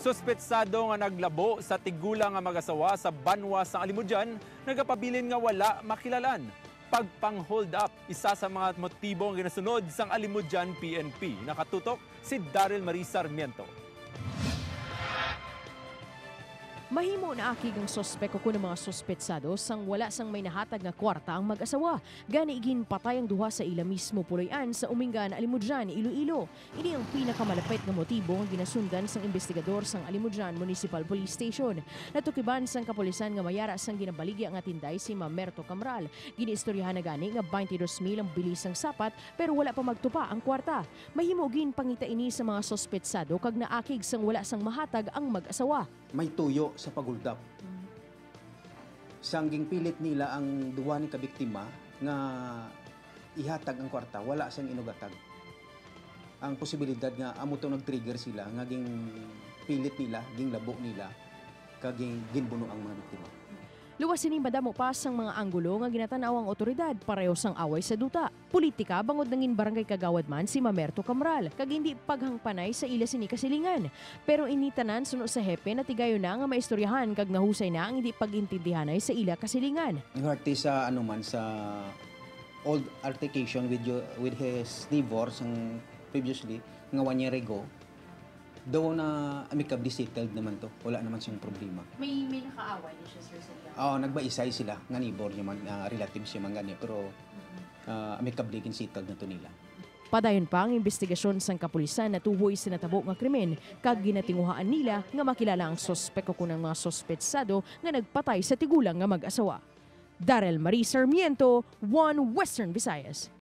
Suspetsado nga naglabo sa tigulang nga mag-asawa sa banwa sa Alimudyan, nagapabilin nga wala makilalan. Pagpang Holdap, isa sa mga motibo ang ginasunod sang Alimudyan PNP. Nakatutok si Daryl Marie Sarmiento. Mahimo na akig ang sospek ko ng mga sospetsado sang wala sang may nahatag nga kwarta ang mag-asawa. Gani igin patay ang duha sa ila mismo puloy-an sa Umingan, Alimudyan, Iloilo. Ini ang pinakamalapit nga motibo ang ginasundan sang investigador sang Alimudyan Municipal Police Station. Natukiban sang kapulisan nga mayara sang ginabaligya nga tinday si Mamerto Camral. Giniistoryahan na gani nga 22,000 ang bilis sang sapat pero wala pa magtupa ang kwarta. Mahimo gin pangita ini sa mga sospetsado kag naakig sang wala sang mahatag ang mag-asawa. May tuyo sa paghuldap. Sangging pilit nila ang duwa ni kabiktima nga ihatag ang kwarta, wala siyang inugatag. Ang posibilidad nga amo to nag-trigger sila nga ging pilit nila, ging labo nila, kaging ginbuno ang mga biktima. Luwas sining madamo pa sang mga anggulo nga ginatanaw ang otoridad pareho sang away sa duta. Politika bangod nangin barangay kagawad man si Mamerto Camral kag hindi paghangpanay sa ila sini kasilingan. Pero initanan suno sa hepe na tigayo na nga maistoryahan kag nahusay na ang hindi pagintindihanay sa ila kasilingan. Nagharti sa sa old altercation with his neighbors ang previously nga 1 year ago. Daw na amicably settled naman to. Wala naman siyang problema. May nakaaway din siya, sir, sa ila? Oo, nagbaisay sila. Nga neighbor niya, relatives niya man ganyan. Pero amicably settled na to nila. Padayon pa ang investigasyon sang kapulisan na tuhoy sa natabo nga krimen kag ginatinguhaan nila nga makilala ang sospek o kunang mga sospetsado nga nagpatay sa tigulang nga mag-asawa. Daryl Marie Sarmiento, 1 Western Visayas.